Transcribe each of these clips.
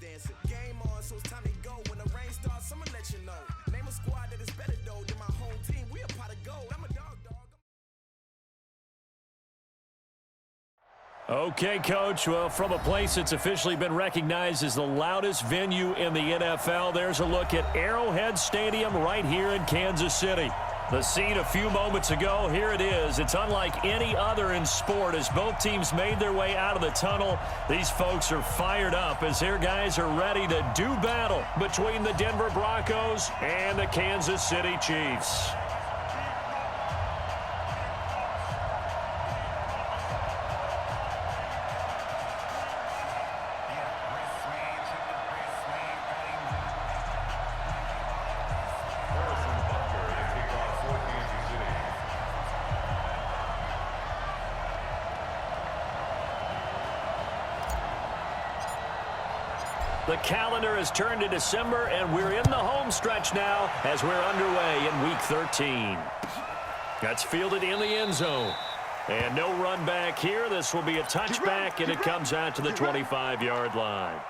dancing. Game on, so it's time to go. When the rain starts, I'ma let you know. Name a squad that is better though than my home team. We a pot of gold. I'm a dog. Okay, Coach. Well, from a place that's officially been recognized as the loudest venue in the NFL, there's a look at Arrowhead Stadium right here in Kansas City. The scene a few moments ago, here it is. It's unlike any other in sport as both teams made their way out of the tunnel. These folks are fired up as their guys are ready to do battle between the Denver Broncos and the Kansas City Chiefs. The calendar has turned to December, and we're in the home stretch now as we're underway in Week 13. That's fielded in the end zone. And no run back here. This will be a touchback, and it comes out to the 25-yard line.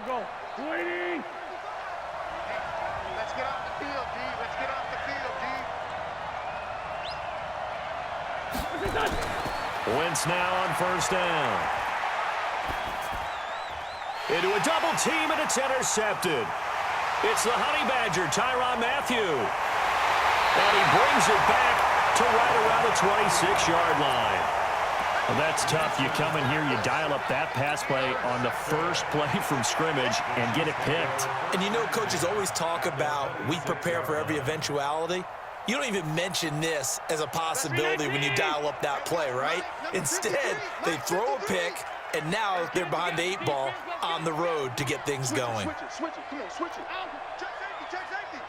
Go. Waiting. Let's get off the field, D. Let's get off the field, D. Wentz now on first down. Into a double team, and it's intercepted. It's the Honey Badger, Tyrann Mathieu. And he brings it back to right around the 26-yard line. Well, that's tough. You come in here, you dial up that pass play on the first play from scrimmage and get it picked. And you know, coaches always talk about we prepare for every eventuality. You don't even mention this as a possibility when you dial up that play, right? Instead, they throw a pick, and now they're behind the 8 ball on the road to get things going. Switch it. Come on, switch it. Check safety.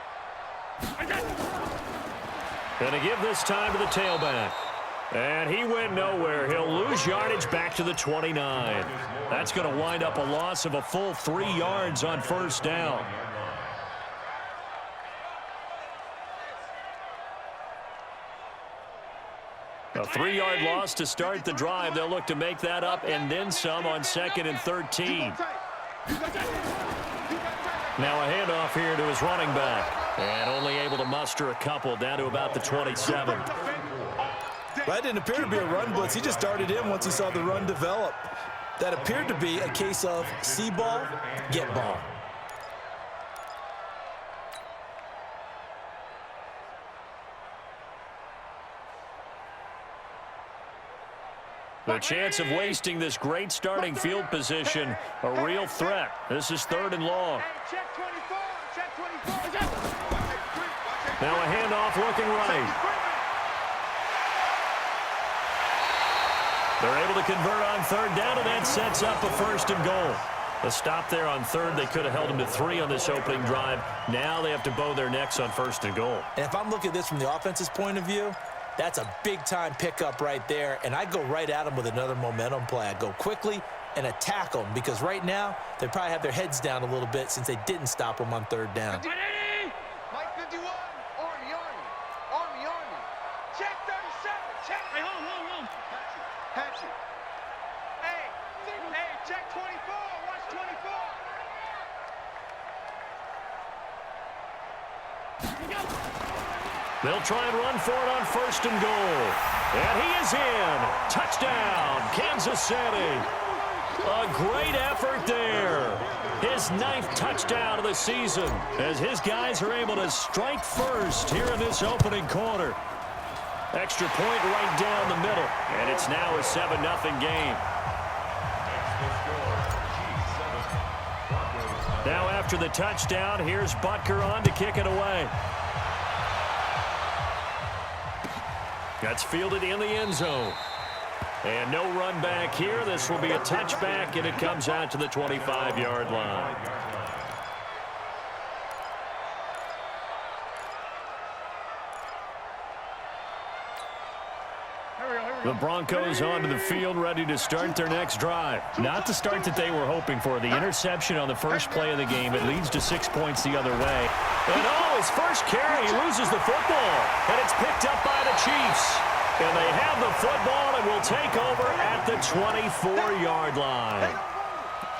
Going to give this time to the tailback. And he went nowhere. He'll lose yardage back to the 29. That's going to wind up a loss of a full 3 yards on first down. A 3-yard loss to start the drive. They'll look to make that up and then some on 2nd and 13. Now a handoff here to his running back. And only able to muster a couple down to about the 27. That didn't appear to be a run blitz. He just darted in once he saw the run develop. That appeared to be a case of see ball, get ball. The chance of wasting this great starting field position, a real threat. This is 3rd and long. Now a handoff looking right. They're able to convert on 3rd down, and that sets up a 1st and goal. A stop there on 3rd. They could have held them to 3 on this opening drive. Now they have to bow their necks on 1st and goal. And if I'm looking at this from the offense's point of view, that's a big-time pickup right there, and I go right at them with another momentum play. I go quickly and attack them because right now they probably have their heads down a little bit since they didn't stop them on 3rd down. Mike 51, Army. Check 37, check. Hey, hold. Hatchet. Hey, check 24, watch 24. They'll try and run for it on 1st and goal. And he is in. Touchdown, Kansas City. A great effort there. His 9th touchdown of the season as his guys are able to strike first here in this opening quarter. Extra point right down the middle. And it's now a 7-0 game. Now after the touchdown, here's Butker on to kick it away. That's fielded in the end zone. And no run back here. This will be a touchback, and it comes out to the 25-yard line. Here we go. The Broncos onto the field, ready to start their next drive. Not the start that they were hoping for. The interception on the first play of the game. It leads to 6 points the other way. And his first carry, he loses the football. And it's picked up by the Chiefs. And they have the football and will take over at the 24-yard line.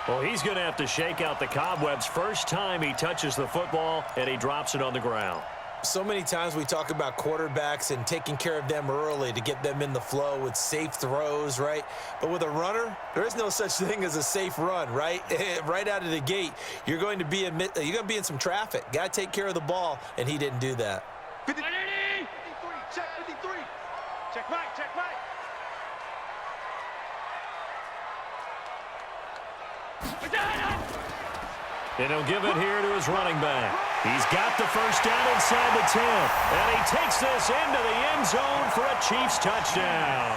Well, he's going to have to shake out the cobwebs. First time he touches the football, and he drops it on the ground. So many times we talk about quarterbacks and taking care of them early to get them in the flow with safe throws, right? But with a runner, there is no such thing as a safe run, right? Right out of the gate, you're going to be in some traffic. Got to take care of the ball, and he didn't do that. 53, check 53. Check right, check right. And he'll give it here to his running back. He's got the first down inside the 10. And he takes this into the end zone for a Chiefs touchdown.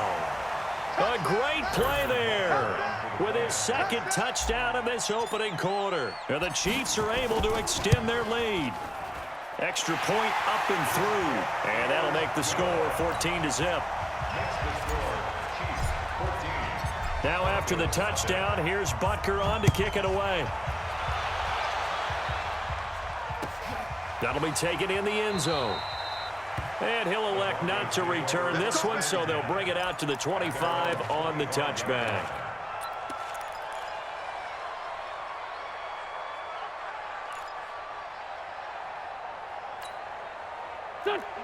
A great play there with his second touchdown in this opening quarter. And the Chiefs are able to extend their lead. Extra point up and through. And that'll make the score 14-0. Now after the touchdown, here's Butker on to kick it away. That'll be taken in the end zone. And he'll elect not to return this one, so they'll bring it out to the 25 on the touchback.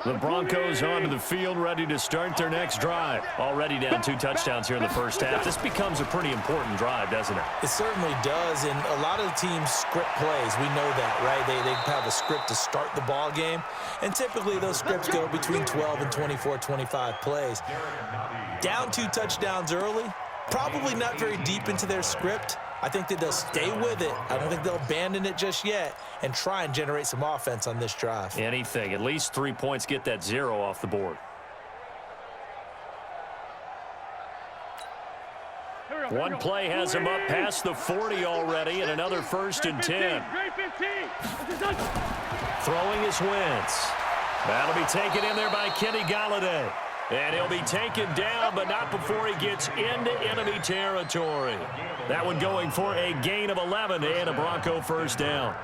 The Broncos onto the field, ready to start their next drive. Already down 2 touchdowns here in the first half. This becomes a pretty important drive, doesn't it? It certainly does, and a lot of the teams script plays. We know that, right? They have a script to start the ball game, and typically those scripts go between 12 and 24, 25 plays. Down 2 touchdowns early, probably not very deep into their script. I think that they'll stay with it. I don't think they'll abandon it just yet and try and generate some offense on this drive. Anything. At least 3 points, get that 0 off the board. One play has him up past the 40 already, and another 1st and 10. Throwing is Wentz. That'll be taken in there by Kenny Golladay. And he'll be taken down, but not before he gets into enemy territory. That one going for a gain of 11 and a Bronco first down.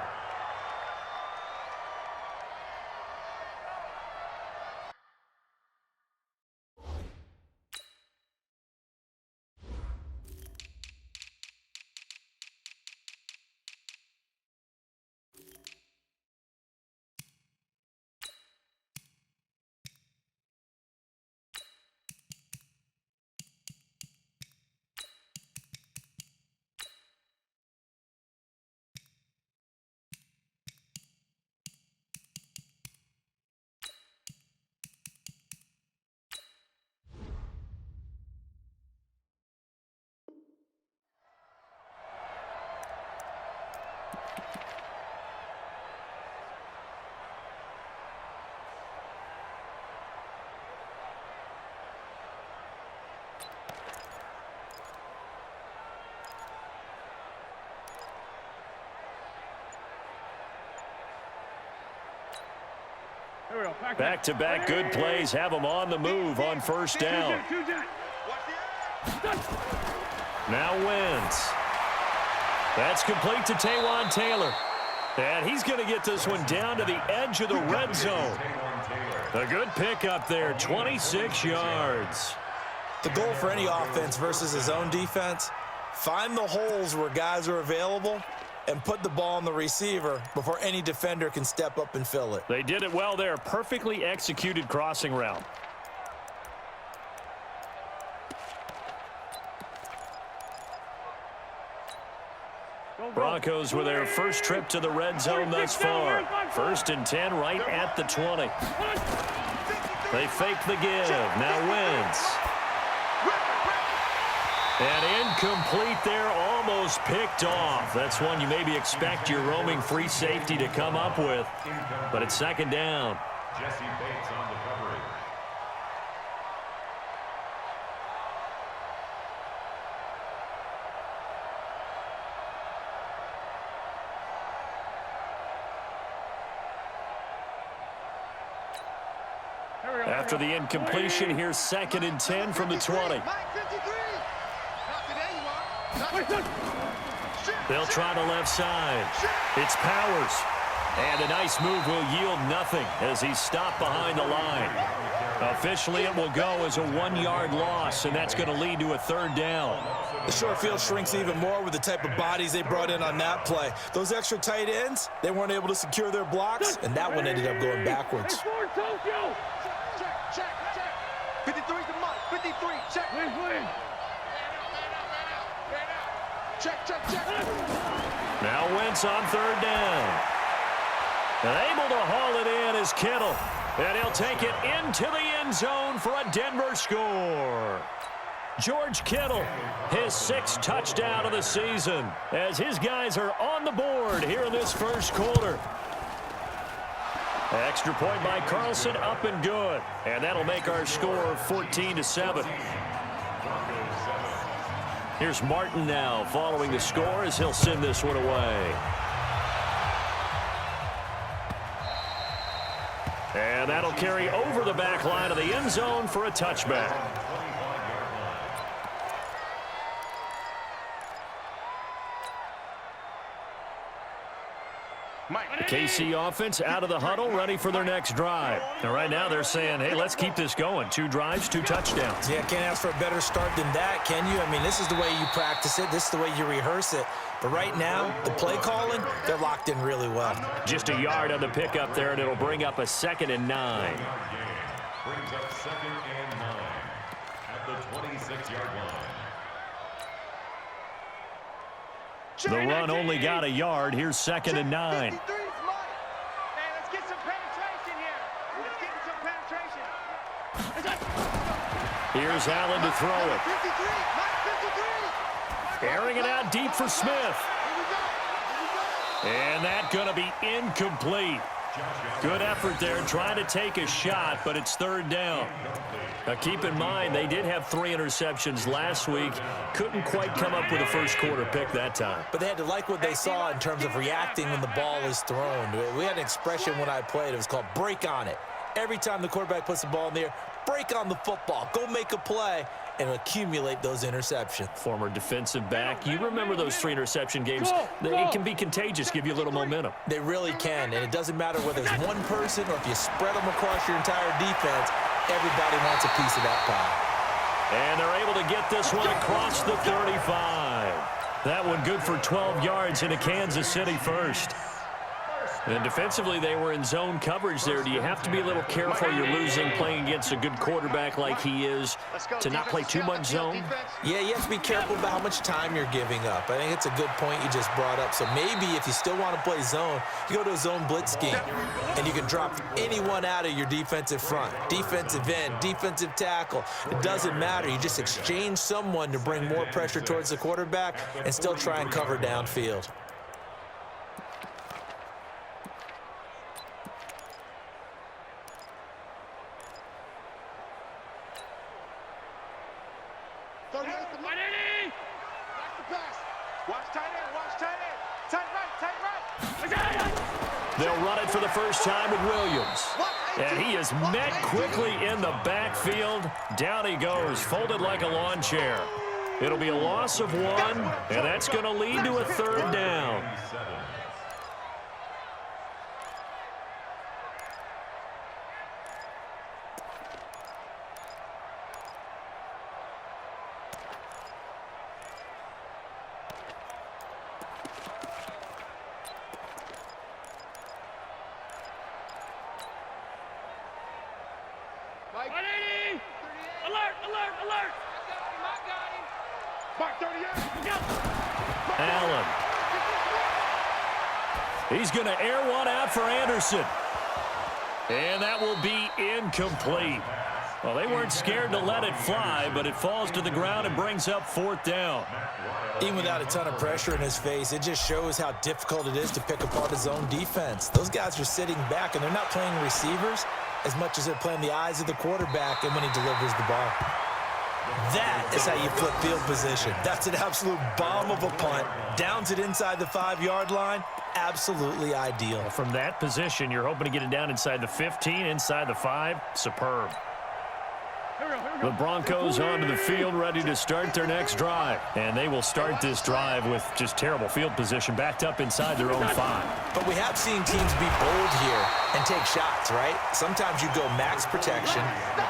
Back-to-back good plays have them on the move on first down. Now Wentz. That's complete to Taywan Taylor. And he's going to get this one down to the edge of the red zone. A good pickup there, 26 yards. The goal for any offense versus his own defense, find the holes where guys are available and put the ball on the receiver before any defender can step up and fill it. They did it well there. Perfectly executed crossing route. Broncos with their first trip to the red zone thus far. 1st and 10 right at the 20. They fake the give. Now Wentz. And incomplete there, almost picked off. That's one you maybe expect your roaming free safety to come up with. But it's 2nd down. Jesse Bates on the coverage. After the incompletion, here's 2nd and 10 from the 20. They'll try the left side. It's Powers. And a nice move will yield nothing as he's stopped behind the line. Officially, it will go as a 1-yard loss, and that's going to lead to a 3rd down. The short field shrinks even more with the type of bodies they brought in on that play. Those extra tight ends, they weren't able to secure their blocks, and that one ended up going backwards. Check. 53's the mark. 53. Check. Check. Now Wentz on 3rd down. And able to haul it in is Kittle. And he'll take it into the end zone for a Denver score. George Kittle, his 6th touchdown of the season, as his guys are on the board here in this first quarter. Extra point by Carlson, up and good. And that'll make our score 14-7. Here's Martin now following the score as he'll send this one away. And that'll carry over the back line of the end zone for a touchback. The KC offense out of the huddle, ready for their next drive. And right now they're saying, hey, let's keep this going. 2 drives, 2 touchdowns. Yeah, can't ask for a better start than that, can you? I mean, this is the way you practice it. This is the way you rehearse it. But right now, the play calling, they're locked in really well. Just a yard on the pickup there, and it'll bring up a 2nd and 9. Brings up 2nd and 9 at the 26-yard line. The run only got a yard. Here's 2nd and 9. Hey, let's get some penetration here. Let's get some penetration. Here's Allen to throw it. 53. Airing it out deep for Smith. And that's going to be incomplete. Good effort there, trying to take a shot, but it's 3rd down. Now keep in mind, they did have 3 interceptions last week. Couldn't quite come up with a first quarter pick that time. But they had to like what they saw in terms of reacting when the ball is thrown. We had an expression when I played. It was called break on it. Every time the quarterback puts the ball in the air, break on the football. Go make a play and accumulate those interceptions. Former defensive back. You remember those 3 interception games. It can be contagious, give you a little momentum. They really can, and it doesn't matter whether it's one person or if you spread them across your entire defense, everybody wants a piece of that pie. And they're able to get this one across the 35. That one good for 12 yards into Kansas City first. And defensively, they were in zone coverage there. Do you have to be a little careful? You're losing playing against a good quarterback like he is to not play too much zone? Yeah, you have to be careful about how much time you're giving up. I think it's a good point you just brought up. So maybe if you still want to play zone, you go to a zone blitz scheme, and you can drop anyone out of your defensive front, defensive end, defensive tackle. It doesn't matter. You just exchange someone to bring more pressure towards the quarterback and still try and cover downfield. They'll run it for the first time with Williams. And he is met quickly in the backfield. Down he goes, folded like a lawn chair. It'll be a loss of 1, and that's going to lead to a 3rd down. Allen. He's going to air one out for Anderson. And that will be incomplete. Well, they weren't scared to let it fly, but it falls to the ground and brings up 4th down. Even without a ton of pressure in his face, it just shows how difficult it is to pick apart his own defense. Those guys are sitting back, and they're not playing receivers as much as they're playing the eyes of the quarterback and when he delivers the ball. That is how you flip field position. That's an absolute bomb of a punt. Downs it inside the 5-yard line. Absolutely ideal. From that position, you're hoping to get it down inside the 15, inside the 5. Superb. The Broncos onto the field, ready to start their next drive. And they will start this drive with just terrible field position, backed up inside their own 5. But we have seen teams be bold here and take shots, right? Sometimes you go max protection,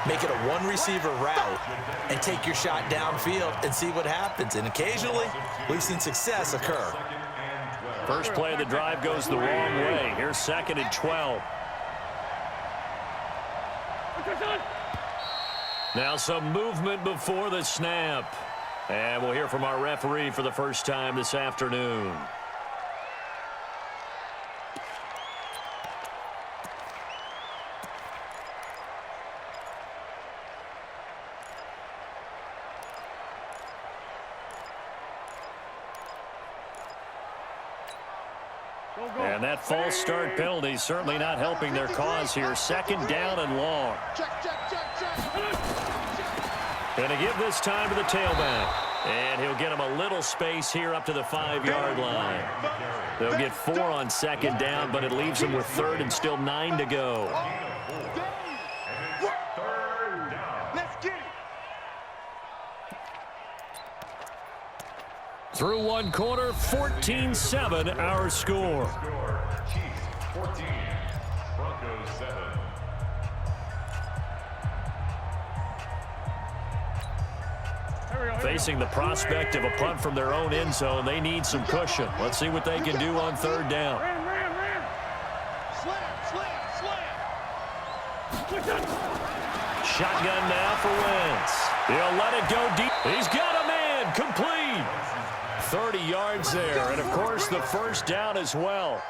make it a one-receiver route, and take your shot downfield and see what happens. And occasionally, we've seen success occur. First play of the drive goes the wrong way. Here's 2nd and 12. Now some movement before the snap. And we'll hear from our referee for the first time this afternoon. And that false start penalty certainly not helping their cause here. 2nd down and long. Going to give this time to the tailback. And he'll get him a little space here up to the 5-yard line. They'll get 4 on 2nd down, but it leaves them with 3rd and still 9 to go. Through one quarter, 14-7 our score. Chiefs 14, Broncos 7. Facing the prospect of a punt from their own end zone, they need some cushion. Let's see what they can do on 3rd down. Shotgun now for Wentz. He'll let it go deep. He's got a man. Complete. 30 yards there, and of course the first down as well.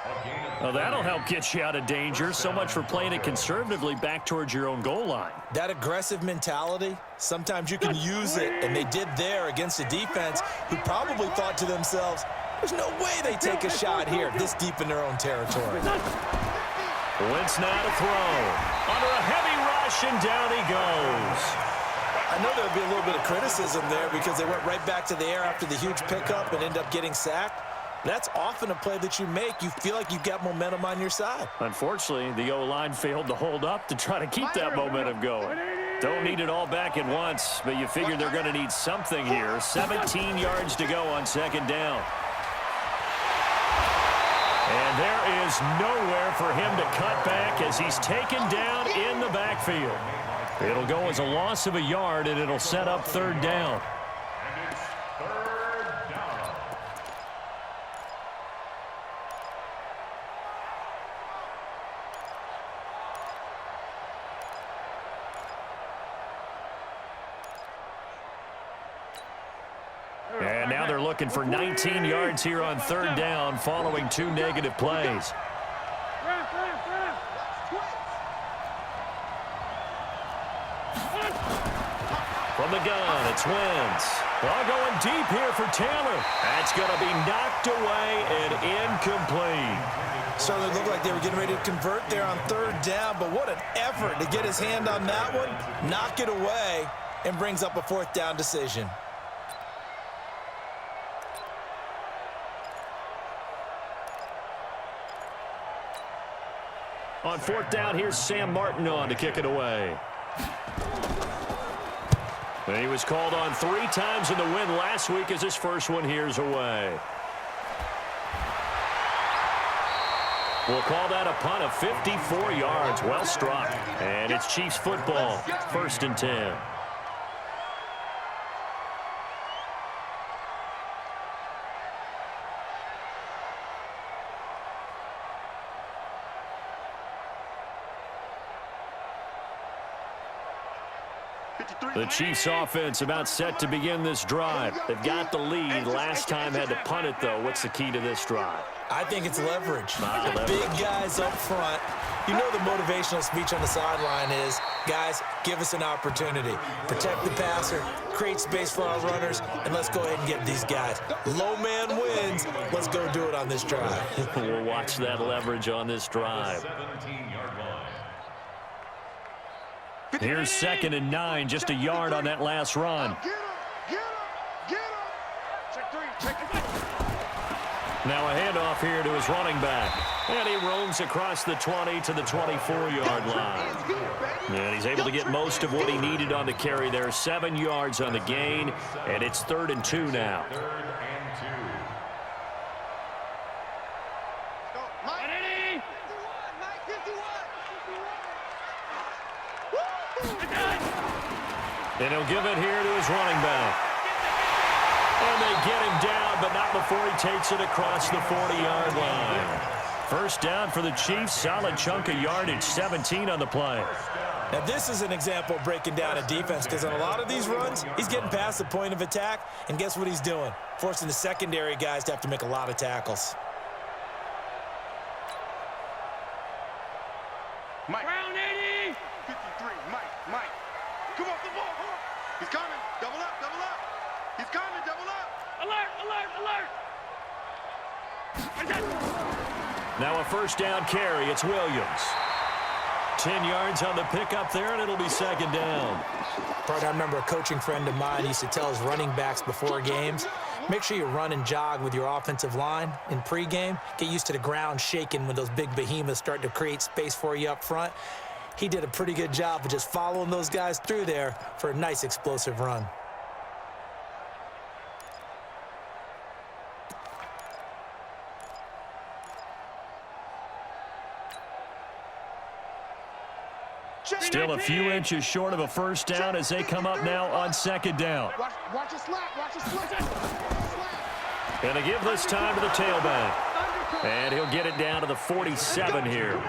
Now that'll help get you out of danger. So much for playing it conservatively back towards your own goal line. That aggressive mentality, sometimes you can use it, and they did there against a defense who probably thought to themselves, there's no way they take a shot here this deep in their own territory. Wentz now to throw. Under a heavy rush, and down he goes. I know there'll be a little bit of criticism there because they went right back to the air after the huge pickup and end up getting sacked. That's often a play that you make. You feel like you've got momentum on your side. Unfortunately, the O-line failed to hold up to try to keep that momentum going. Don't need it all back at once, but you figure they're going to need something here. 17 yards to go on 2nd down. And there is nowhere for him to cut back as he's taken down in the backfield. It'll go as a loss of a yard, and it'll set up 3rd down. And it's 3rd down. And now they're looking for 19 yards here on 3rd down following 2 negative plays. From the gun, it's Wentz. Ball going deep here for Taylor. That's going to be knocked away and incomplete. Certainly looked like they were getting ready to convert there on 3rd down, but what an effort to get his hand on that one, knock it away, and brings up a 4th down decision. On 4th down, here's Sam Martin on to kick it away. He was called on 3 times in the win last week as his first one here's away. We'll call that a punt of 54 yards. Well struck. And it's Chiefs football. 1st and 10. The Chiefs offense about set to begin this drive. They've got the lead. Last time had to punt it, though. What's the key to this drive? I think it's leverage. Big guys up front. You know the motivational speech on the sideline is, guys, give us an opportunity. Protect the passer, create space for our runners, and let's go ahead and get these guys. Low man wins. Let's go do it on this drive. We'll watch that leverage on this drive. 17-yard line. Here's 2nd and 9, just a yard on that last run. Get him! Get him! Get him! Check 3, check it. Now a handoff here to his running back. And he roams across the 20 to the 24-yard line. And he's able to get most of what he needed on the carry there. 7 yards on the gain, and it's 3rd and 2 now. 3rd and 2. Go, Mike. 51, Mike, 51. And he'll give it here to his running back. And they get him down, but not before he takes it across the 40-yard line. First down for the Chiefs. Solid chunk of yardage, 17 on the play. Now, this is an example of breaking down a defense because on a lot of these runs, he's getting past the point of attack, and guess what he's doing? Forcing the secondary guys to have to make a lot of tackles. Mike. Round 80. 53, Mike. Come off the ball. He's coming. Double up, double up. He's coming, double up. Alert, alert, alert. Now a first down carry. It's Williams. 10 yards on the pickup there, and it'll be 2nd down. Part I remember a coaching friend of mine used to tell his running backs before games, make sure you run and jog with your offensive line in pregame. Get used to the ground shaking when those big behemoths start to create space for you up front. He did a pretty good job of just following those guys through there for a nice explosive run. Still a few inches short of a first down as they come up now on 2nd down. Watch it slap, watch it slap. And they give this time to the tailback. And he'll get it down to the 47 here.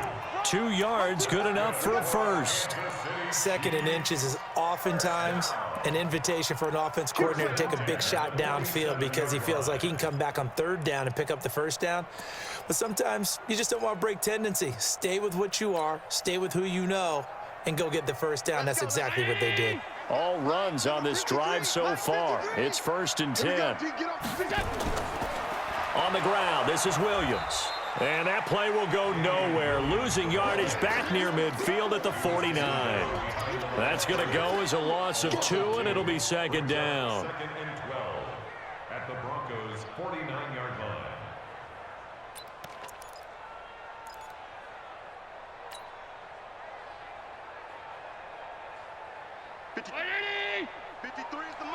2 yards, good enough for a first. 2nd and inches is oftentimes an invitation for an offense coordinator to take a big shot downfield because he feels like he can come back on 3rd down and pick up the first down. But sometimes you just don't want to break tendency. Stay with what you are, stay with who you know, and go get the first down. That's exactly what they did. All runs on this drive so far. It's 1st and 10. On the ground, this is Williams. And that play will go nowhere. Losing yardage back near midfield at the 49. That's going to go as a loss of 2, and it'll be 2nd down. 2nd and 12 at the Broncos' 49-yard line. Ready? 53 is the mic.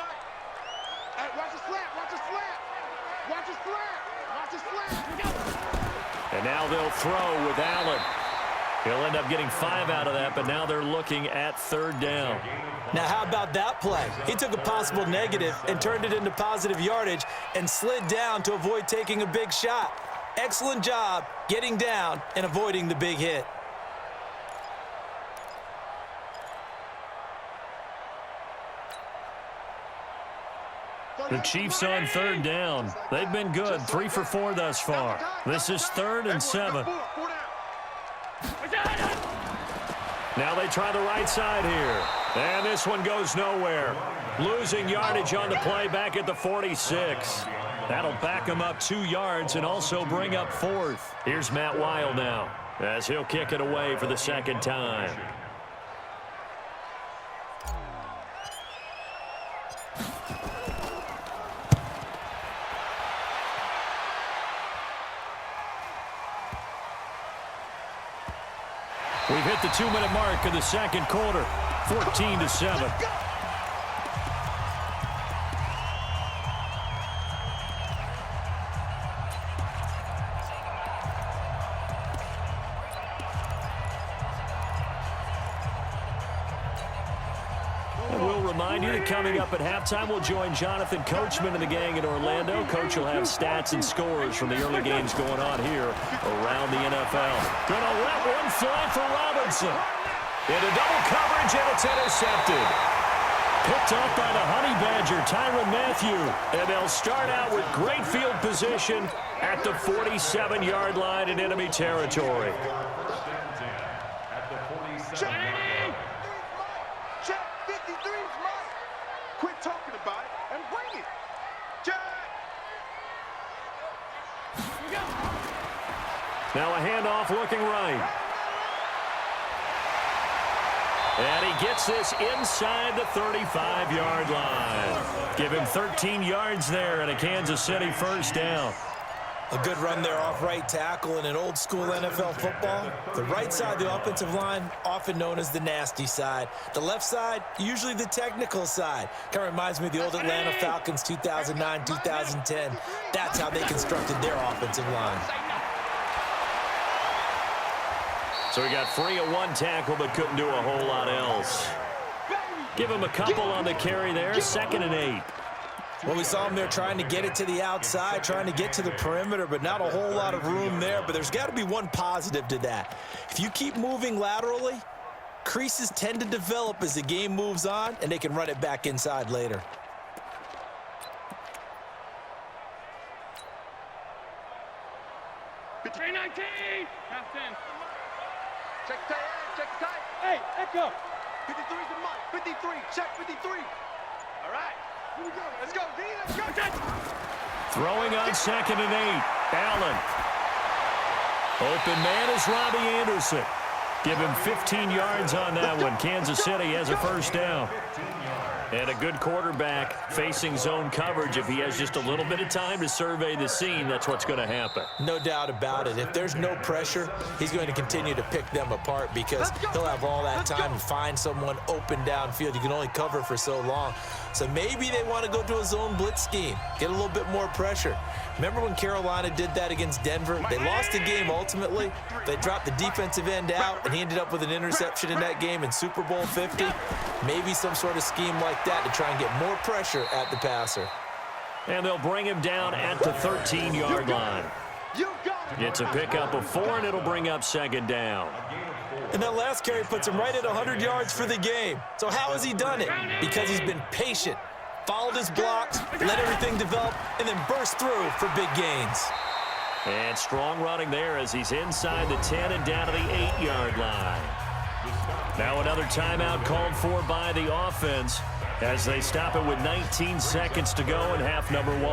Hey, watch it slap, watch it slap. Watch it slap, watch it slap. And now they'll throw with Allen. He'll end up getting 5 out of that, but now they're looking at 3rd down. Now, how about that play? He took a possible negative and turned it into positive yardage and slid down to avoid taking a big shot. Excellent job getting down and avoiding the big hit. The Chiefs on 3rd down. They've been good, 3 for 4 thus far. This is 3rd and 7. Now they try the right side here. And this one goes nowhere. Losing yardage on the play back at the 46. That'll back him up 2 yards and also bring up 4th. Here's Matt Weil now as he'll kick it away for the 2nd time. We've hit the 2-minute mark of the 2nd quarter, 14-7. And we'll remind you that coming up at halftime, we'll join Jonathan Coachman and the gang in Orlando. Coach will have stats and scores from the early games going on here around the NFL. Gonna let one fly for Robinson. Into double coverage, and it's intercepted. Picked up by the Honey Badger, Tyrann Mathieu. And they'll start out with great field position at the 47-yard line in enemy territory. At the 47-yard line. Check 53's Mike. Quit talking about it and bring it. Check. Now a handoff looking right. And he gets this inside the 35-yard line. Give him 13 yards there and a Kansas City first down. A good run there off right tackle in an old-school NFL football. The right side of the offensive line, often known as the nasty side. The left side, usually the technical side. Kind of reminds me of the old Atlanta Falcons 2009, 2010. That's how they constructed their offensive line. So he got free of one tackle but couldn't do a whole lot else. Give him a couple on the carry there, 2nd and 8. Well, we saw him there trying to get it to the outside, trying to get to the perimeter, but not a whole lot of room there. But there's got to be one positive to that. If you keep moving laterally, creases tend to develop as the game moves on, and they can run it back inside later. Between 19. Half 10. Check tight, check tight. Hey, echo. 53 is the mark. 53, check 53. All right. Here we go. Let's go, D. Let's go. Throwing on 2nd and 8. Allen. Open man is Robbie Anderson. Give him 15 yards on that one. Kansas City has a first down. And a good quarterback facing zone coverage. If he has just a little bit of time to survey the scene, that's what's going to happen. No doubt about it. If there's no pressure, he's going to continue to pick them apart because he'll have all that time to find someone open downfield. You can only cover for so long. So maybe they want to go to a zone blitz scheme, get a little bit more pressure. Remember when Carolina did that against Denver? They lost the game ultimately. They dropped the defensive end out, and he ended up with an interception in that game in Super Bowl 50. Maybe some sort of scheme like that to try and get more pressure at the passer. And they'll bring him down at the 13-yard line. It's a pickup of 4, and it'll bring up 2nd down. And that last carry puts him right at 100 yards for the game. So how has he done it? Because he's been patient, followed his blocks, let everything develop, and then burst through for big gains. And strong running there as he's inside the 10 and down to the 8-yard line. Now another timeout called for by the offense as they stop it with 19 seconds to go in half number 1.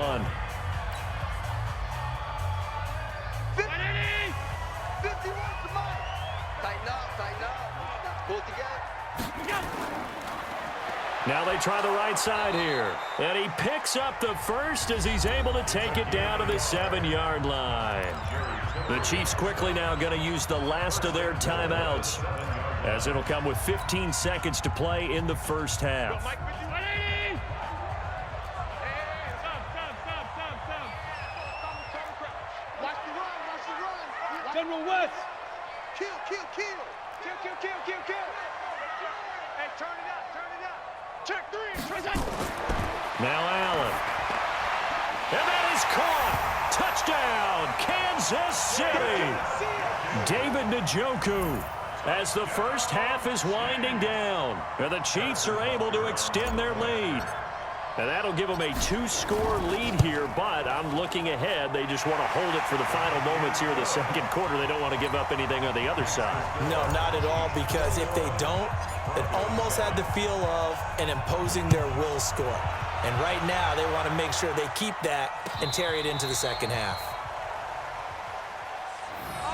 51 to Mike. Tighten up. Pull it together. Now they try the right side here. And he picks up the first as he's able to take it down to the 7-yard line. The Chiefs quickly now going to use the last of their timeouts as it'll come with 15 seconds to play in the first half. Watch the run. General West. Kill. Hey, turn it up. Check 3. Now Allen. And that is caught. Touchdown, Kansas City. David Njoku. As the first half is winding down, and the Chiefs are able to extend their lead. And that'll give them a 2-score lead here, but I'm looking ahead. They just want to hold it for the final moments here of the second quarter. They don't want to give up anything on the other side. No, not at all, because if they don't, it almost had the feel of an imposing their will score. And right now, they want to make sure they keep that and carry it into the second half.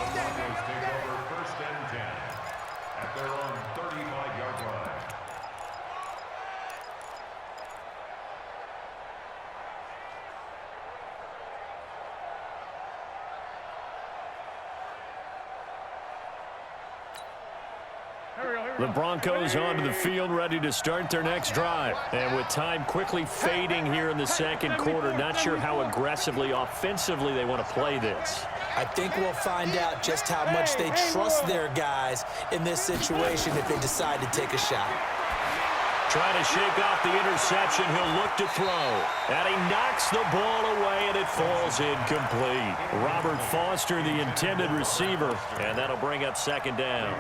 Broncos take over 1st and 10 at their own 35-yard line. The Broncos onto the field, ready to start their next drive. And with time quickly fading here in the second quarter, not sure how aggressively, offensively they want to play this. I think we'll find out just how much they trust their guys in this situation if they decide to take a shot. Trying to shake off the interception, he'll look to throw. And he knocks the ball away, and it falls incomplete. Robert Foster, the intended receiver, and that'll bring up 2nd down.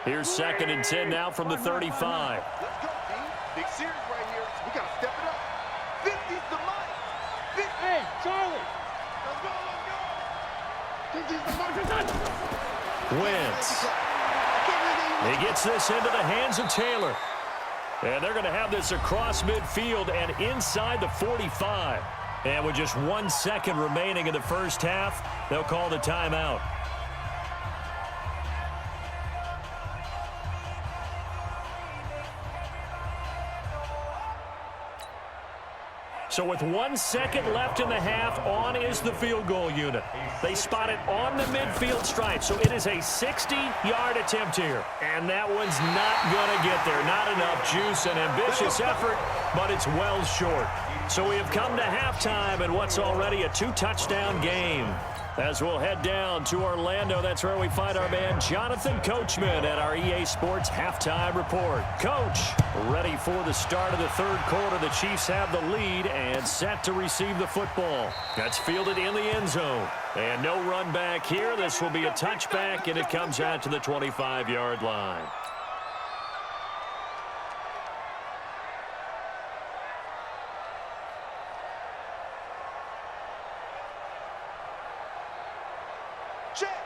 Here's 2nd and 10 now from the 35. Let's go, D. Big series right here. We got to step it up. 50's the mic. 50. Hey, Charlie. Let's go. 50's the mic. Wentz. He gets this into the hands of Taylor. And they're going to have this across midfield and inside the 45. And with just 1 second remaining in the first half, they'll call the timeout. So with 1 second left in the half, on is the field goal unit. They spot it on the midfield stripe, so it is a 60-yard attempt here. And that one's not going to get there. Not enough juice and ambitious effort, but it's well short. So we have come to halftime in what's already a 2-touchdown game. As we'll head down to Orlando, that's where we find our man Jonathan Coachman at our EA Sports Halftime Report. Coach, ready for the start of the third quarter. The Chiefs have the lead and set to receive the football. That's fielded in the end zone. And no run back here. This will be a touchback, and it comes out to the 25-yard line.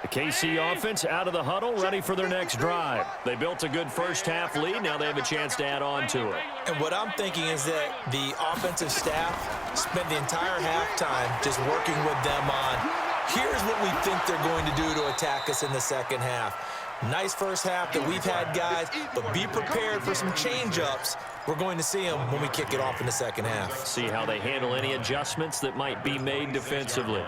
The KC offense out of the huddle, ready for their next drive. They built a good first half lead. Now they have a chance to add on to it. And what I'm thinking is that the offensive staff spent the entire halftime just working with them on, here's what we think they're going to do to attack us in the second half. Nice first half that we've had, guys, but be prepared for some change-ups. We're going to see them when we kick it off in the second half. See how they handle any adjustments that might be made defensively.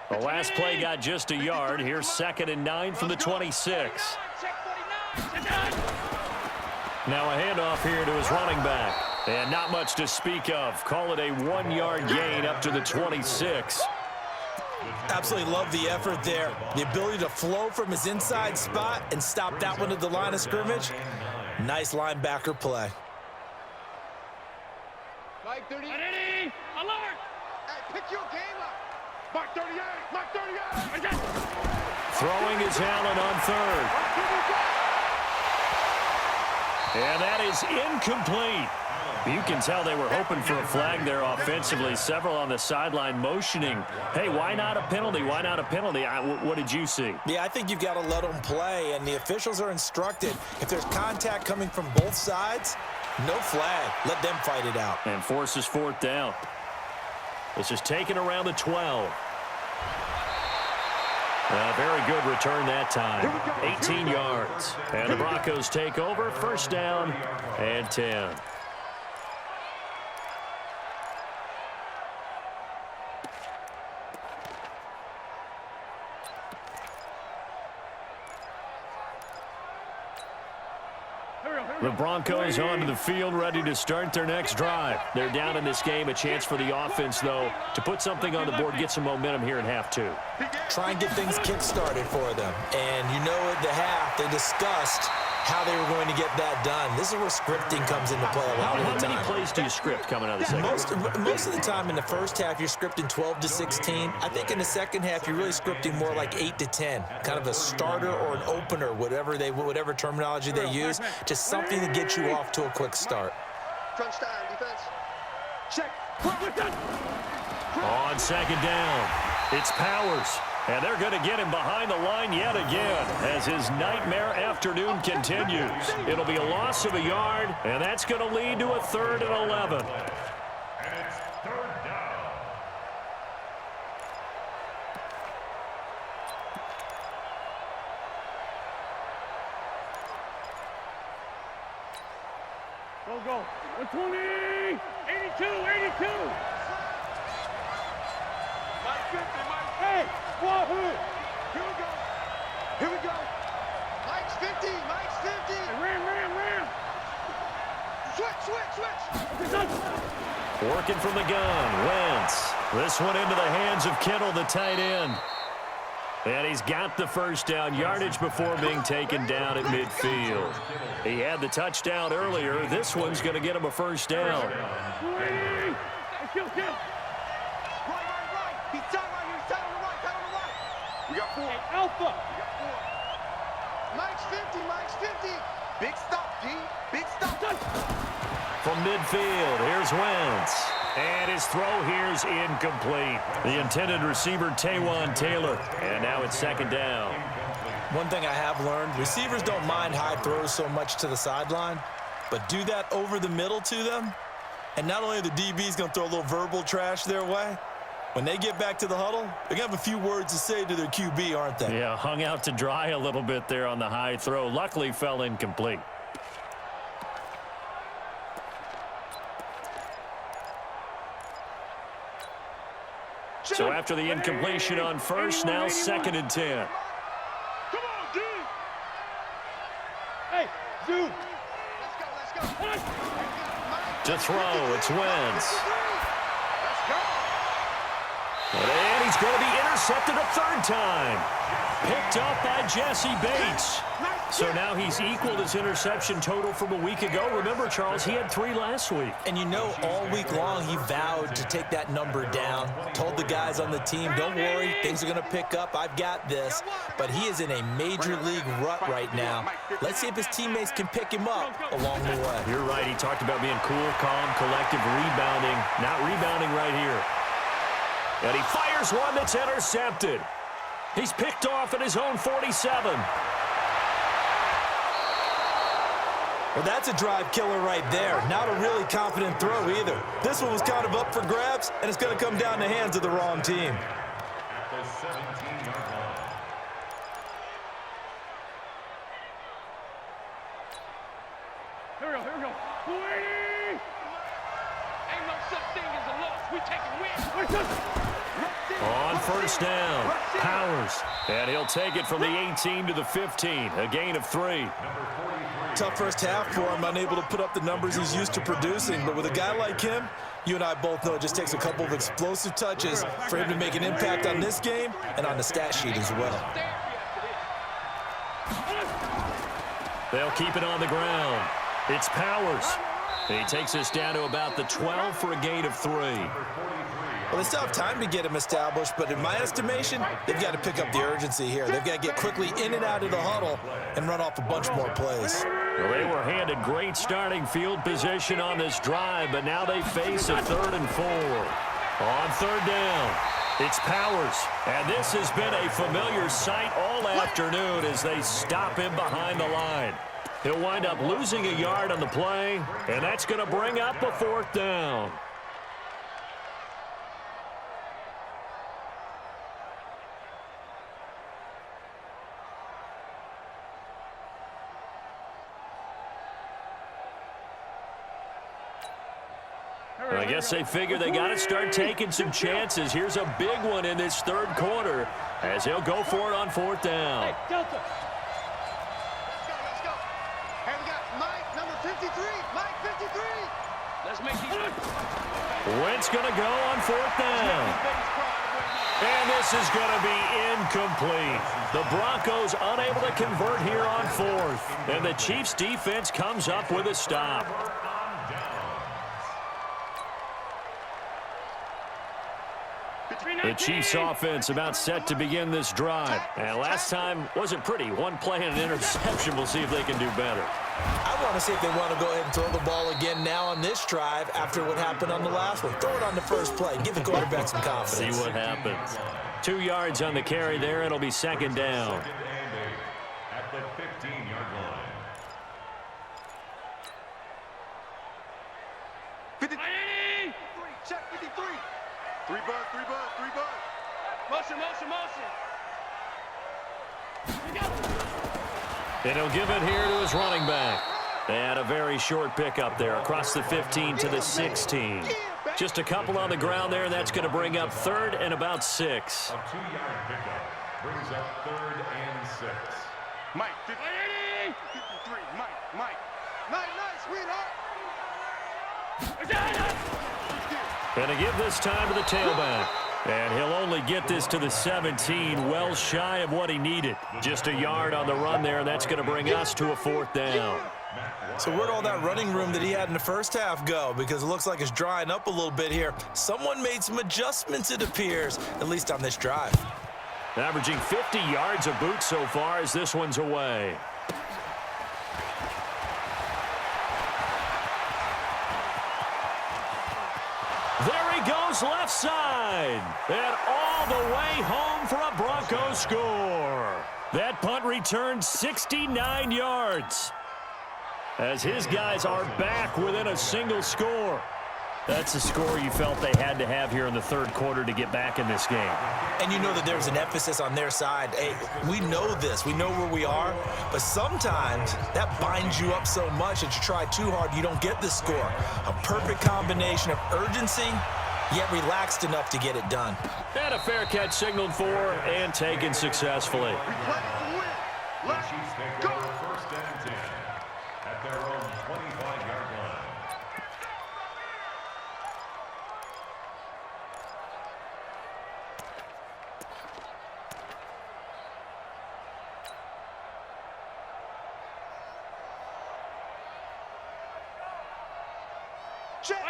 The last play got just a yard. Here's 2nd and 9 from the 26. Now a handoff here to his running back. And not much to speak of. Call it a 1-yard gain up to the 26. Absolutely love the effort there. The ability to flow from his inside spot and stop that one at the line of scrimmage. Nice linebacker play. Mike 30. Alert! Hey, pick your game up. Mark 38. Mark 38. Throwing is Allen on third. And that is incomplete. You can tell they were hoping for a flag there offensively. Several on the sideline motioning, hey, why not a penalty? Why not a penalty? What did you see? Yeah, I think you've got to let them play, and the officials are instructed. If there's contact coming from both sides, no flag. Let them fight it out. And forces 4th down. This is taken around the 12. Very good return that time. 18 yards. And the Broncos take over. 1st down and 10. The Broncos onto the field, ready to start their next drive. They're down in this game. A chance for the offense, though, to put something on the board, get some momentum here in half 2. Try and get things kick-started for them. And you know at the half, they discussed how they were going to get that done. This is where scripting comes into play a lot of the time. How many plays do you script coming out of the second? Most of the time in the first half, you're scripting 12 to 16. I think in the second half, you're really scripting more like 8 to 10. Kind of a starter or an opener, whatever terminology they use. Just something to get you off to a quick start. Crunch time, defense. Check. On 2nd down, it's Powers. And they're going to get him behind the line yet again as his nightmare afternoon continues. It'll be a loss of a yard, and that's going to lead to a 3rd and 11. And it's 3rd down. Go. 120. 82. Mike 50, Mike. Hey, Wahoo! Here we go. Mike's 50. Ram. Switch. Working from the gun, Wentz. This one into the hands of Kittle, the tight end. And he's got the 1st down, yardage before being taken down at midfield. He had the touchdown earlier. This one's going to get him a 1st down. Kill. Right. He's tight right here. He's tight on the right. We got 4. Hey, Alpha. Mike's 50. Big stop, G. Big stop. From midfield, here's Wentz. And his throw here is incomplete. The intended receiver, Taywan Taylor. And now it's second down. One thing I have learned, receivers don't mind high throws so much to the sideline, but do that over the middle to them, and not only are the DBs going to throw a little verbal trash their way, when they get back to the huddle, they're going to have a few words to say to their QB, aren't they? Yeah, hung out to dry a little bit there on the high throw. Luckily, fell incomplete. So after the incompletion on first, now 2nd and 10. Come on, dude. Hey, dude. Let's go. To throw, it's Wentz. And he's going to be intercepted a third time. Picked up by Jesse Bates. So now he's equaled his interception total from a week ago. Remember, Charles, he had 3 last week. And you know, all week long he vowed to take that number down. Told the guys on the team, don't worry, things are going to pick up. I've got this. But he is in a major league rut right now. Let's see if his teammates can pick him up along the way. You're right. He talked about being cool, calm, collective, rebounding. Not rebounding right here. And he fires one that's intercepted. He's picked off at his own 47. Well, that's a drive killer right there. Not a really confident throw either. This one was kind of up for grabs, and it's going to come down the hands of the wrong team. At the 17-yard line. Here we go. 20. Ain't no such thing as a loss. We take a win. On first down, Powers. And he'll take it from the 18 to the 15. A gain of 3. Tough first half for him, unable to put up the numbers he's used to producing. But with a guy like him, you and I both know it just takes a couple of explosive touches for him to make an impact on this game and on the stat sheet as well. They'll keep it on the ground. It's Powers. He takes us down to about the 12 for a gain of 3. Well, they still have time to get him established, but in my estimation, they've got to pick up the urgency here. They've got to get quickly in and out of the huddle and run off a bunch more plays. Well, they were handed great starting field position on this drive, but now they face a 3rd and 4. On 3rd down, it's Powers. And this has been a familiar sight all afternoon as they stop him behind the line. He'll wind up losing a yard on the play, and that's going to bring up a 4th down. I guess they figure they got to start taking some chances. Here's a big one in this 3rd quarter as he'll go for it on 4th down. Hey, Delta. Let's go. Hey, we got Mike, number 53. Mike, 53. Let's make these. Wentz going to go on 4th down. And this is going to be incomplete. The Broncos unable to convert here on 4th. And the Chiefs defense comes up with a stop. The Chiefs offense about set to begin this drive. And last time wasn't pretty. One play and an interception. We'll see if they can do better. I want to see if they want to go ahead and throw the ball again now on this drive after what happened on the last one. Throw it on the first play. Give the quarterback some confidence. See what happens. 2 yards on the carry there. It'll be 2nd down. At the 15-yard line. 53. Check 53. 3 bud. Motion. And he'll give it here to his running back. And a very short pickup there across the 15 to the 16. Just a couple on the ground there, and that's going to bring up 3rd and about 6. A 2-yard pickup brings up 3rd and 6. Mike, 53. Mike. Nice, sweetheart. And to give this time to the tailback. And he'll only get this to the 17, well shy of what he needed. Just a yard on the run there, and that's going to bring us to a 4th down. So where'd all that running room that he had in the first half go? Because it looks like it's drying up a little bit here. Someone made some adjustments, it appears, at least on this drive. Averaging 50 yards a boot so far as this one's away. The goes left side. And all the way home for a Broncos score. That punt returned 69 yards. As his guys are back within a single score. That's a score you felt they had to have here in the third quarter to get back in this game. And you know that there's an emphasis on their side. Hey, we know this. We know where we are. But sometimes that binds you up so much that you try too hard, you don't get the score. A perfect combination of urgency, yet relaxed enough to get it done. And a fair catch signaled for and taken successfully. We play to win. Let's Chiefs take go. over 1st and 10 at their own 25-yard line.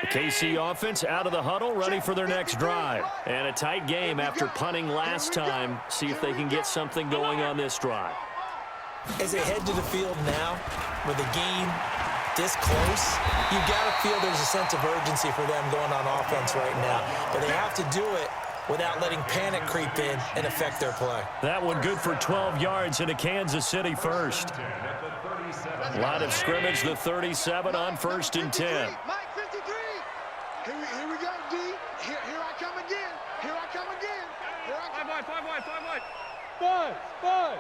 The KC offense out of the huddle, ready for their next drive. And a tight game after punting last time. See if they can get something going on this drive. As they head to the field now, with the game this close, you got to feel there's a sense of urgency for them going on offense right now. But they have to do it without letting panic creep in and affect their play. That one good for 12 yards into Kansas City first. Line of scrimmage, the 37 on 1st and 10. Mike, 53. Here we go, D. Here I come again. Here I come again. Here I come. Five wide. Five.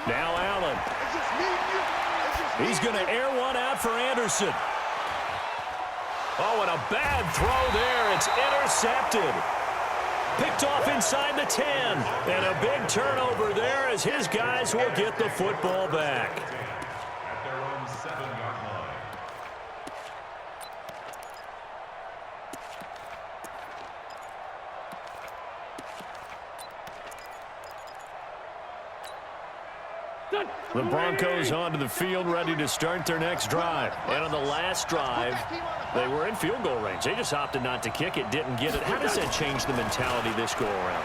Now Allen. It's just me and you. It's just me He's and going to you. air one out for Anderson. Oh, and a bad throw there. It's intercepted. Picked off inside the 10. And a big turnover there as his guys will get the football back. At their own 7-yard line. The Broncos onto the field, ready to start their next drive. And on the last drive, they were in field goal range. They just opted not to kick it, didn't get it. How does that change the mentality this go around?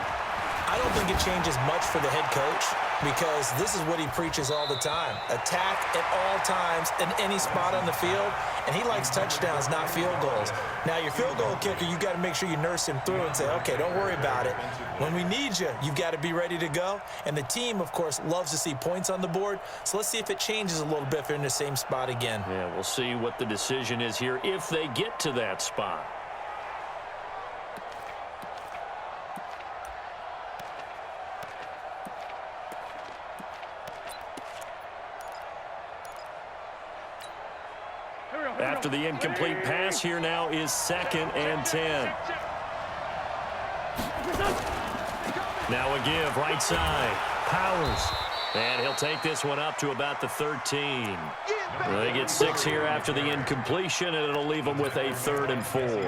I don't think it changes much for the head coach because this is what he preaches all the time. Attack at all times in any spot on the field, and he likes touchdowns, not field goals. Now, your field goal kicker, you got to make sure you nurse him through and say, okay, don't worry about it. When we need you, you've got to be ready to go. And the team, of course, loves to see points on the board. So let's see if it changes a little bit if they're in the same spot again. Yeah, we'll see what the decision is here if they get to that spot. After the incomplete pass, here now is 2nd and 10. Now a give, right side. Powers. And he'll take this one up to about the 13. They get 6 here after the incompletion, and it'll leave them with a 3rd and 4. It's a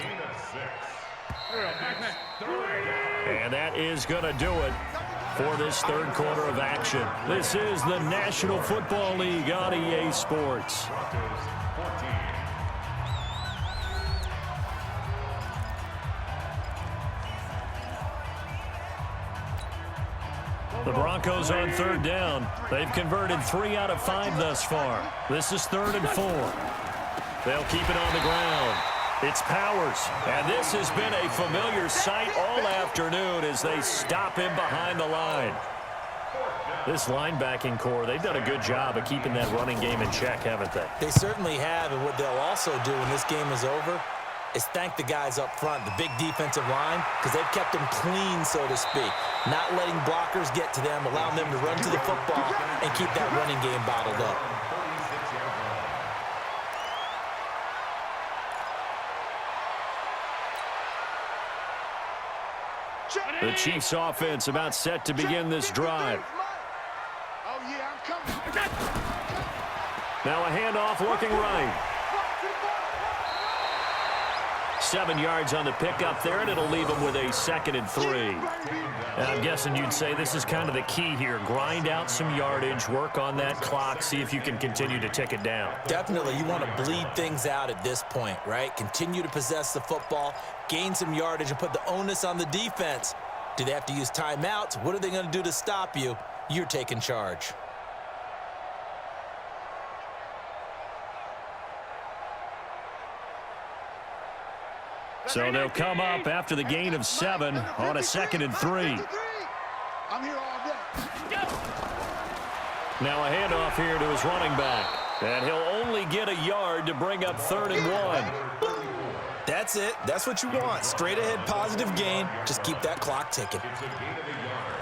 gain of 6. And that is going to do it for this third quarter of action. This is the National Football League on EA Sports. Broncos 14. The Broncos on 3rd down. They've converted 3 out of 5 thus far. This is 3rd and 4. They'll keep it on the ground. It's Powers, and this has been a familiar sight all afternoon as they stop him behind the line. This linebacking core, they've done a good job of keeping that running game in check, haven't they? They certainly have, and what they'll also do when this game is over is thank the guys up front, the big defensive line, because they've kept them clean, so to speak. Not letting blockers get to them, allowing them to run to the football and keep that running game bottled up. The Chiefs offense about set to begin this drive. Oh, yeah, I'm coming. Now a handoff looking right. 7 yards on the pickup there, and it'll leave them with a 2nd and 3. And I'm guessing you'd say this is kind of the key here. Grind out some yardage, work on that clock, see if you can continue to tick it down. Definitely, you want to bleed things out at this point, right? Continue to possess the football, gain some yardage, and put the onus on the defense. Do they have to use timeouts? What are they going to do to stop you? You're taking charge. So they'll come up after the gain of 7 on a 2nd and 3. I'm here all day. Now a handoff here to his running back. And he'll only get a yard to bring up 3rd and 1. That's it. That's what you want. Straight ahead positive gain. Just keep that clock ticking. It's a gain of a yard.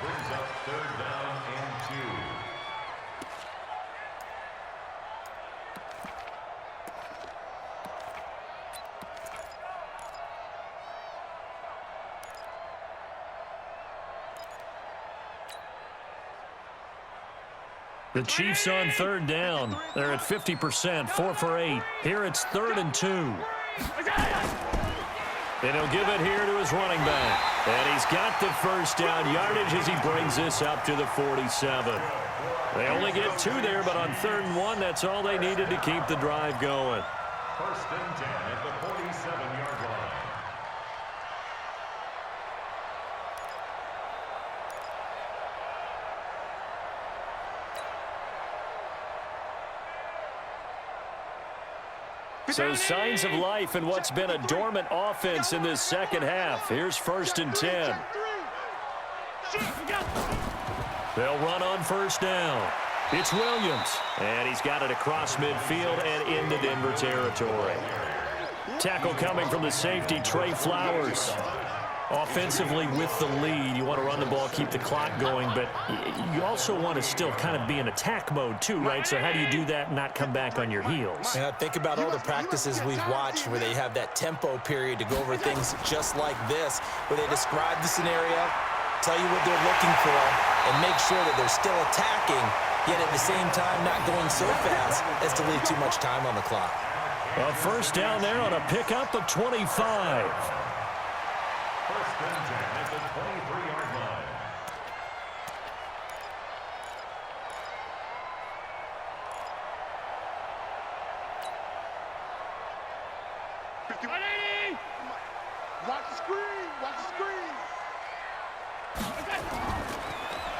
Brings up 3rd down and 2. The Chiefs on 3rd down. They're at 50%, 4 for 8. Here it's 3rd and 2. And he'll give it here to his running back. And he's got the 1st down yardage as he brings this up to the 47. They only get 2 there, but on 3rd and 1, that's all they needed to keep the drive going. 1st and 10 at the 47-yard line. So signs of life in what's been a dormant offense in this second half. Here's 1st and 10. They'll run on 1st down. It's Williams, and he's got it across midfield and into Denver territory. Tackle coming from the safety, Trey Flowers. Offensively with the lead, you want to run the ball, keep the clock going, but you also want to still kind of be in attack mode too, right? So how do you do that and not come back on your heels? Yeah, think about all the practices we've watched where they have that tempo period to go over things just like this, where they describe the scenario, tell you what they're looking for, and make sure that they're still attacking, yet at the same time not going so fast as to leave too much time on the clock. Well, 1st down there on a pickup of 25. 1st and 10 at the 23-yard line. Watch the screen. Watch the screen.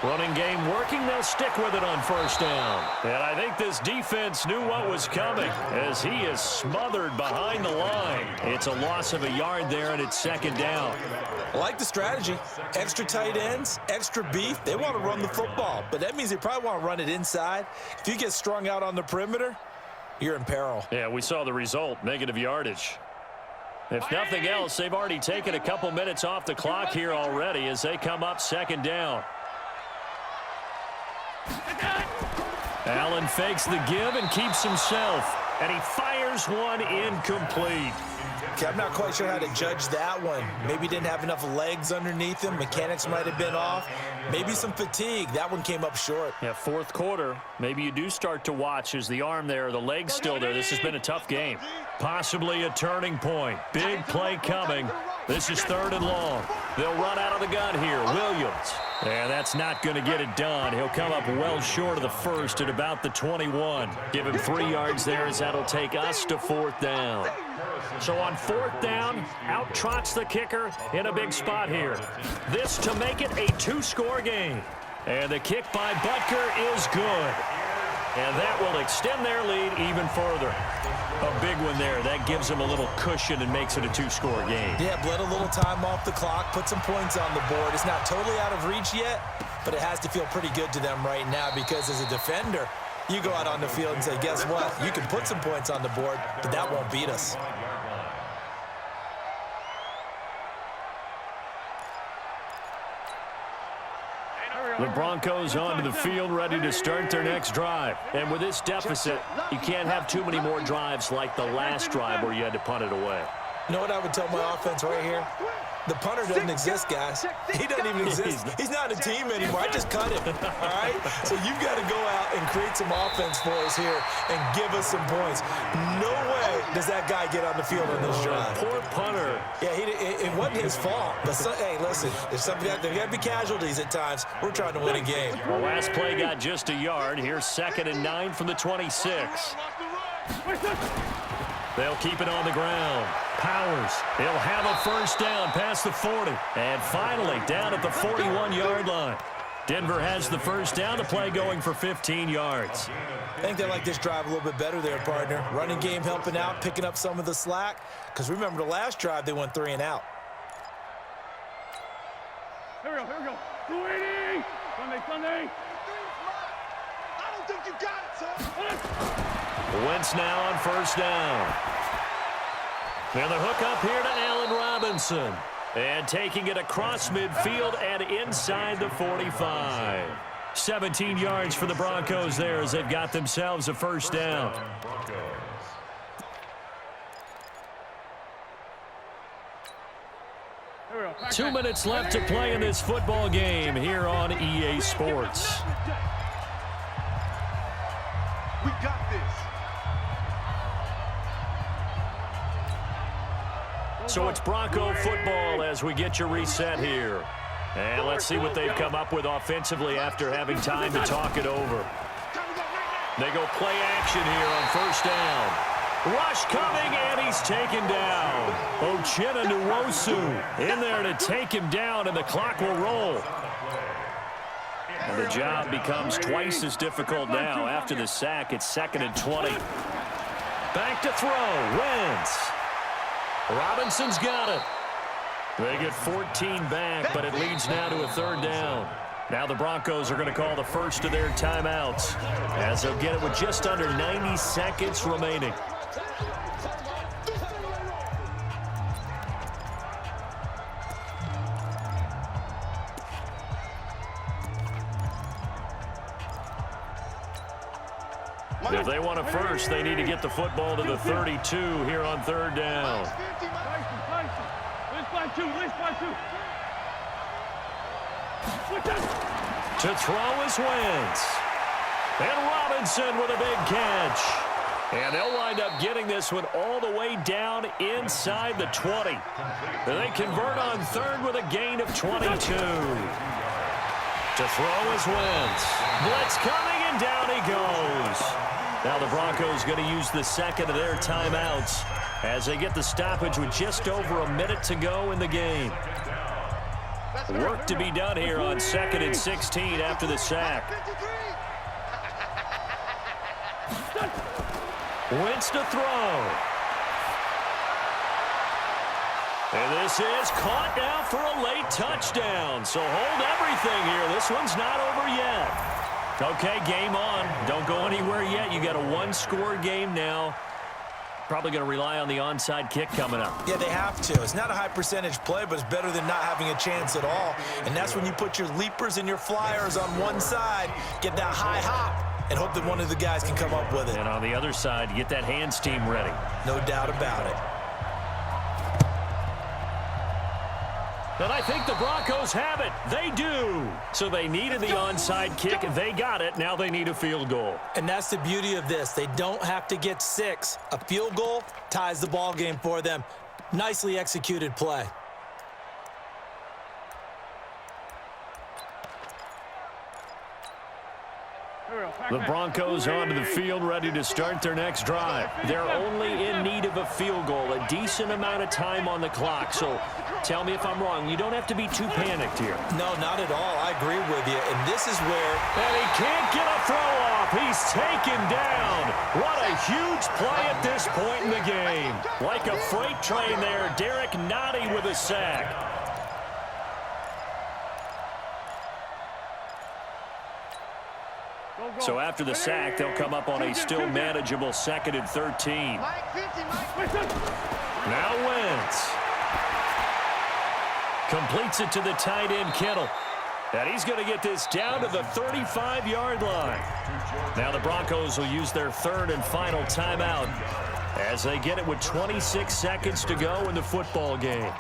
Running game working. They'll stick with it on 1st down. And I think this defense knew what was coming as he is smothered behind the line. It's a loss of a yard there, and it's 2nd down. I like the strategy. Extra tight ends, extra beef. They want to run the football, but that means they probably want to run it inside. If you get strung out on the perimeter, you're in peril. Yeah, we saw the result, negative yardage. If nothing else, they've already taken a couple minutes off the clock here already as they come up 2nd down. Allen fakes the give and keeps himself, and he fires one incomplete. Okay, I'm not quite sure how to judge that one. Maybe he didn't have enough legs underneath him. Mechanics might have been off. Maybe some fatigue. That one came up short. Yeah, 4th quarter. Maybe you do start to watch as the arm there, the leg's still there. This has been a tough game. Possibly a turning point. Big play coming. This is 3rd and long. They'll run out of the gun here. Williams. And that's not going to get it done. He'll come up well short of the 1st at about the 21. Give him 3 yards there as that'll take us to 4th down. So on 4th down, out trots the kicker in a big spot here. This to make it a 2-score game. And the kick by Butker is good. And that will extend their lead even further. A big one there. That gives them a little cushion and makes it a 2-score game. Yeah, bled a little time off the clock, put some points on the board. It's not totally out of reach yet, but it has to feel pretty good to them right now because as a defender, you go out on the field and say, guess what? You can put some points on the board, but that won't beat us. The Broncos onto the field ready to start their next drive. And with this deficit, you can't have too many more drives like the last drive where you had to punt it away. You know what I would tell my offense right here? The punter doesn't exist, guys. He doesn't even exist. He's not a team anymore. I just cut him, all right? So you've got to go out and create some offense for us here and give us some points. No way does that guy get on the field on this drive. Poor punter. Yeah, it wasn't his fault. But, hey, listen, there's there got to be casualties at times. We're trying to win a game. The last play got just a yard. Here's 2nd and 9 from the 26. They'll keep it on the ground. Powers, he'll have a 1st down past the 40. And finally, down at the 41-yard line. Denver has the first down. The play going for 15 yards. I think they like this drive a little bit better there, partner. Running game helping out, picking up some of the slack. Because remember, the last drive, they went 3 and out. Here we go. 280. Sunday. I don't think you got it, son. Wentz now on first down. And the hook up here to Allen Robinson. And taking it across midfield and inside the 45. 17 yards for the Broncos there as they've got themselves a first down. 2 minutes left to play in this football game here on EA Sports. We got this. So it's Bronco football as we get your reset here. And let's see what they've come up with offensively after having time to talk it over. They go play action here on first down. Rush coming, and he's taken down. Uchenna Nwosu in there to take him down, and the clock will roll. And the job becomes twice as difficult now. After the sack, it's 2nd and 20. Back to throw. Wentz. Robinson's got it. They get 14 back, but it leads now to a 3rd down. Now the Broncos are going to call the first of their timeouts as they'll get it with just under 90 seconds remaining. If they want a first, they need to get the football to the 32 here on 3rd down. To throw is Wentz. And Robinson with a big catch. And they'll wind up getting this one all the way down inside the 20. They convert on 3rd with a gain of 22. To throw is Wentz. Blitz coming, and down he goes. Now the Broncos going to use the 2nd of their timeouts as they get the stoppage with just over a minute to go in the game. Work to be done here on 2nd and 16 after the sack. Wentz to throw. And this is caught now for a late touchdown. So hold everything here. This one's not over yet. Okay, game on. Don't go anywhere yet. You got a 1-score game now. Probably going to rely on the onside kick coming up. Yeah, they have to. It's not a high percentage play, but it's better than not having a chance at all. And that's when you put your leapers and your flyers on one side, get that high hop, and hope that one of the guys can come up with it. And on the other side, get that hands team ready. No doubt about it. And I think the Broncos have it. They do. So they needed the onside kick. They got it. Now they need a field goal. And that's the beauty of this. They don't have to get 6. A field goal ties the ball game for them. Nicely executed play. The Broncos onto the field, ready to start their next drive. They're only in need of a field goal, a decent amount of time on the clock. So tell me if I'm wrong. You don't have to be too panicked here. No, not at all. I agree with you. And this is where... And he can't get a throw off. He's taken down. What a huge play at this point in the game. Like a freight train there, Derek Nottie with a sack. So after the sack, they'll come up on a still manageable 2nd and 13. Now Wentz. Completes it to the tight end, Kittle. And he's going to get this down to the 35-yard line. Now the Broncos will use their 3rd and final timeout as they get it with 26 seconds to go in the football game.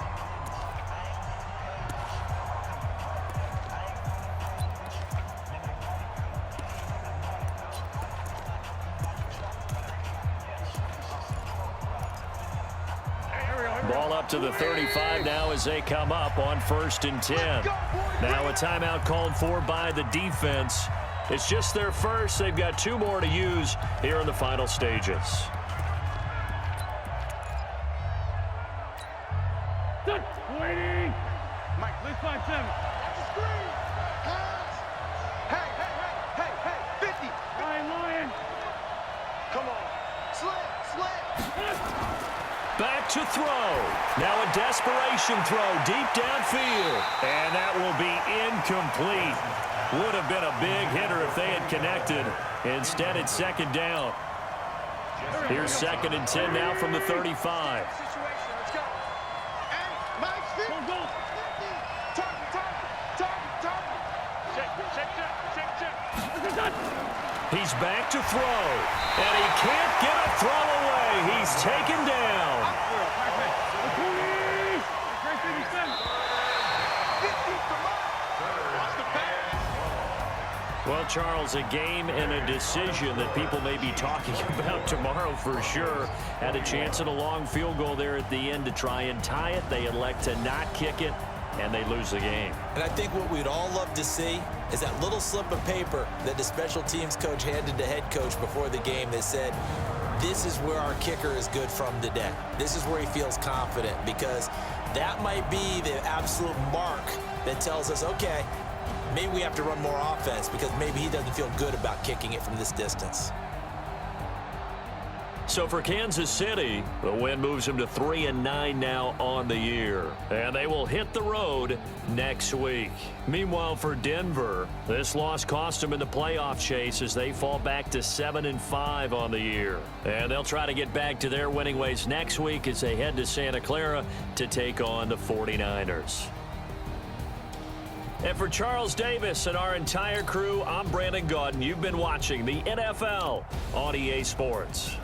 Ball up to the 35 now as they come up on 1st and 10. Now a timeout called for by the defense. It's just their first. They've got 2 more to use here in the final stages. Waiting. Mike, let's 5-7. Hey, 50. Lion. Come on. Slam. Back to throw. Now a desperation throw deep downfield. And that will be incomplete. Would have been a big hitter if they had connected. Instead, it's second down. Here's 2nd and 10 now from the 35. Situation. Let's go. And Mike's 50. Go. Target. He's back to throw. And he can't get a throw away. He's taken down. 50, come on. Lost the pass. Well, Charles, a game and a decision that people may be talking about tomorrow for sure. Had a chance at a long field goal there at the end to try and tie it. They elect to not kick it, and they lose the game. And I think what we'd all love to see is that little slip of paper that the special teams coach handed the head coach before the game that said, this is where our kicker is good from today. This is where he feels confident, because that might be the absolute mark that tells us, okay, maybe we have to run more offense because maybe he doesn't feel good about kicking it from this distance. So for Kansas City, the win moves them to 3-9 now on the year. And they will hit the road next week. Meanwhile, for Denver, this loss cost them in the playoff chase as they fall back to 7-5 on the year. And they'll try to get back to their winning ways next week as they head to Santa Clara to take on the 49ers. And for Charles Davis and our entire crew, I'm Brandon Gaudin. You've been watching the NFL on EA Sports.